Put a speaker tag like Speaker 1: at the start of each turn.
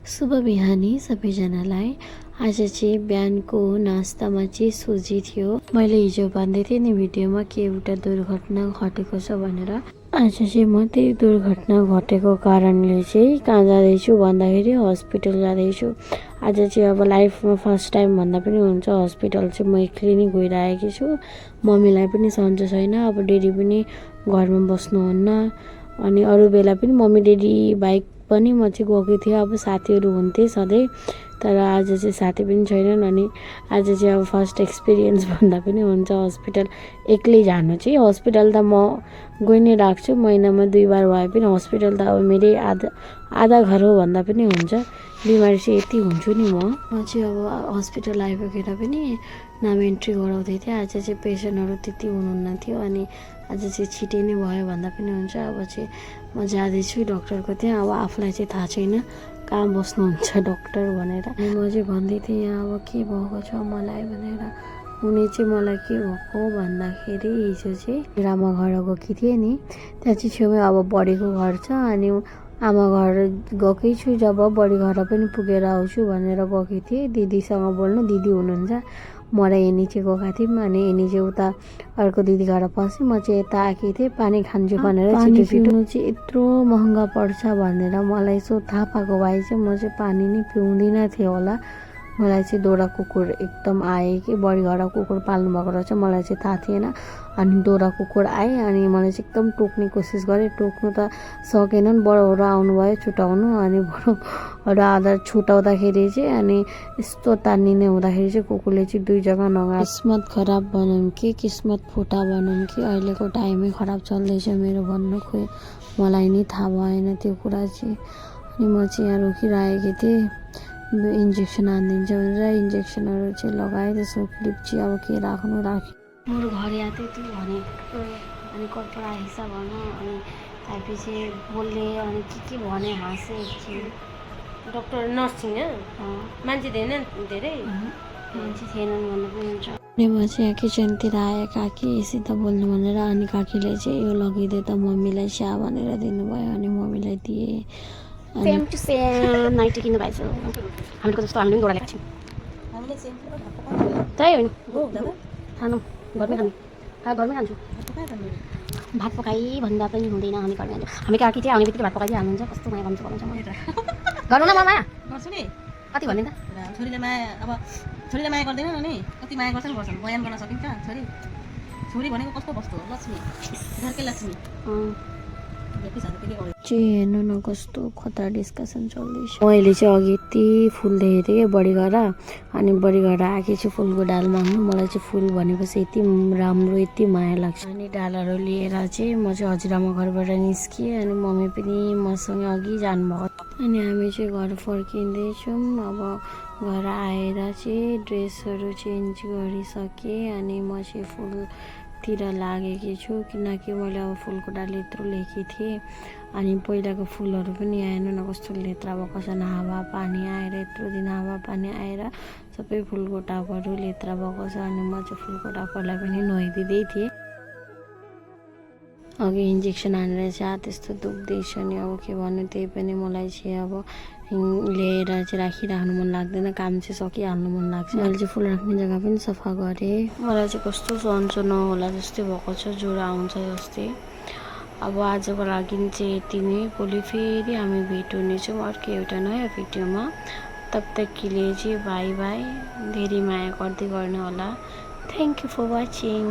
Speaker 1: शुभ बिहानी सबैजनालाई। आज चाहिँ बिहानको नास्तामा चाहिँ सुजी थियो। मैले हिजो भन्दै थिएँ नि भिडियोमा कि एउटा दुर्घटना घटेको छ भनेर। आज चाहिँ म त्यही दुर्घटना घटेको कारणले चाहिँ कहाँ जाँदैछु भन्दाखेरि हस्पिटल जाँदैछु। आज चाहिँ अब लाइफमा फर्स्ट टाइम भन्दा पनि हुन्छ हस्पिटल चाहिँ म एक्लै नै गइरहेकी छु। मम्मीलाई पनि सन्चो छैन। अब डेडी पनि घरमा बस्नुहुन्न अनि अरू बेला पनि मम्मी डेडी बाइक पनि म चाहिँ गएको थिएँ। अब साथीहरू हुन्थे सधैँ, तर आज चाहिँ साथी पनि छैनन्। अनि आज चाहिँ अब फर्स्ट एक्सपिरियन्स भन्दा पनि हुन्छ हस्पिटल एक्लै जानु चाहिँ। हस्पिटल त म गइ नै राख्छु, महिनामा 2 बार भए पनि हस्पिटल त अब मेरै आधा घर हो भन्दा पनि हुन्छ। बिमारी चाहिँ यति हुन्छु नि म चाहिँ अब हस्पिटल आइपुगेर पनि नाम एन्ट्री गराउँदै थिएँ। आज चाहिँ पेसेन्टहरू त्यति हुनुहुन्न थियो अनि आज चाहिँ छिटै नै भयो भन्दा पनि हुन्छ। अब चाहिँ म जाँदैछु डक्टरको त्यहाँ। अब आफूलाई चाहिँ थाहा छैन कहाँ बस्नुहुन्छ डक्टर भनेर। अनि म चाहिँ भन्दै थिएँ यहाँ अब के भएको छ मलाई भनेर। उनी चाहिँ मलाई के भएको भन्दाखेरि हिजो चाहिँ आमा घर गएकी थिएँ नि, त्यहाँ चाहिँ छेउमै अब बडीको घर छ। अनि आमा घर गएकै छु, जब बडी घर पनि पुगेर आउँछु भनेर गएकी थिएँ दिदीसँग बोल्नु। दिदी हुनुहुन्छ, म र एनी चाहिँ गएका थियौँ। अनि एनी चाहिँ उता अर्को दिदी घर पस्यो, म चाहिँ यता आएकी थिएँ पानी खान्छु भनेर। छिटो पिउनु चाहिँ यत्रो महँगा पर्छ भनेर मलाई यसो थाहा पाएको भए चाहिँ म चाहिँ पानी नै पिउँदिनँ थिएँ होला। मलाई चाहिँ दोरा कुकुर एकदम आए कि बडी घर कुकुर पाल्नु भएको रहेछ, मलाई चाहिँ थाहा थिएन। अनि दोरा कुकुर आए अनि मलाई चाहिँ एकदम टोक्ने कोसिस गरेँ। टोक्नु त सकेनन्, बडोहरू आउनुभयो छुटाउनु। अनि बडोहरू आधा छुटाउँदाखेरि चाहिँ अनि यस्तो तान्निने हुँदाखेरि चाहिँ कुकुरले चाहिँ 2 जग्गा नगायो। किस्मत खराब भनौँ कि किस्मत फुटा भनौँ कि अहिलेको टाइमै खराब चल्दैछ मेरो भन्नु, खोइ मलाई नै थाहा भएन त्यो कुरा चाहिँ। अनि म चाहिँ यहाँ रोकिरहेको थिएँ इन्जेक्सन हानिदिन्छ भनेर। इन्जेक्सनहरू चाहिँ लगाएँ, त्यसको क्लिप चाहिँ अब के राख्नु राख्यो। मेरो घर यहाँ त्यति भने अनि कपडा हिसाब भनौँ अनि त्यसपछि बोल्ने अनि के भने हाँसेँ एकछिन।
Speaker 2: डक्टर नर्सिङ मान्छे थिएन धेरै
Speaker 1: मान्छे थिएनन् भन्नु पनि हुन्छ। अनि म चाहिँ यहाँ किचनतिर आएँ काकीसित बोल्नु भनेर। अनि काकीले चाहिँ यो लगिदिए त मम्मीलाई चिया भनेर दिनुभयो। अनि मम्मीलाई दिएँ।
Speaker 3: सेम टु सेम नाइटी किन्नु भएछ हामीको जस्तो। हामीले पनि दोहोरा ल्याएको छौँ त्यही होइन खानु घरमै खानु घरमै खान्छु। भात पकाइ भन्दा पनि हुँदैन, हामी घरमै खान्छौँ। हामी काकी चाहिँ आउने बित्तिकै भात पकाइदिइ हाल्नुहुन्छ। कस्तो माया गर्नु पर्छ मलाई गर्नु न म माया
Speaker 2: गर्छु नि।
Speaker 3: कति भन्ने त
Speaker 2: छोरीले माया, अब छोरीले माया गर्दैन नि, कति माया गर्छन् गर्छन्, बयान गर्न सकिन्छ। छोरी भनेको कस्तो वस्तु हो, लक्ष्मी, घरकै लक्ष्मी।
Speaker 1: चाहिँ हेर्नु न कस्तो खतरा डिस्कसन चल्दैछ। मैले चाहिँ अघि यति फुल देखेको थिएँ बडी घर। अनि बडी घर आएकी छु फुलको डाल माग्नु। मलाई चाहिँ फुल भनेपछि यति राम्रो यति माया लाग्छ। अनि डालहरू लिएर चाहिँ म चाहिँ हजुरआमा घरबाट निस्किएँ। अनि मम्मी पनि मसँगै अघि जानुभयो। अनि हामी चाहिँ घर फर्किँदैछौँ। अब घर आएर चाहिँ ड्रेसहरू चेन्ज गरिसकेँ। अनि म चाहिँ फुलतिर लागेकी छु, किनकि मैले अब फुलको डाल यत्रो ल्याएकी थिएँ। अनि पहिलाको फुलहरू पनि आएन न कस्तो लेत्रा भएको छन्। हावा पानी आएर यत्रो दिन हावा पानी आएर सबै फुलको टापहरू लेत्रा भएको छ। अनि म चाहिँ फुलको टापहरूलाई पनि नुहाइदिँदै थिएँ। अघि इन्जेक्सन हानेर चाहिँ त्यस्तो दुख्दैछ नि, अब के भन्नु। त्यही पनि मलाई चाहिँ अब ल्याएर चाहिँ राखिराख्नु मन लाग्दैन, काम चाहिँ सकिहाल्नु मन लाग्छ। मैले चाहिँ फुल राख्ने जग्गा पनि सफा गरेँ। मलाई चाहिँ कस्तो सन्चो नहोला जस्तै भएको छ, ज्वरो आउँछ जस्तै। अब आजको लागि चाहिँ यति नै। भोलि फेरि हामी भेट हुनेछौँ अर्को एउटा नयाँ भिडियोमा। तब तक के लिए चाहिँ बाई बाई। धेरै माया गर्दै गर्नु होला। Thank you for watching.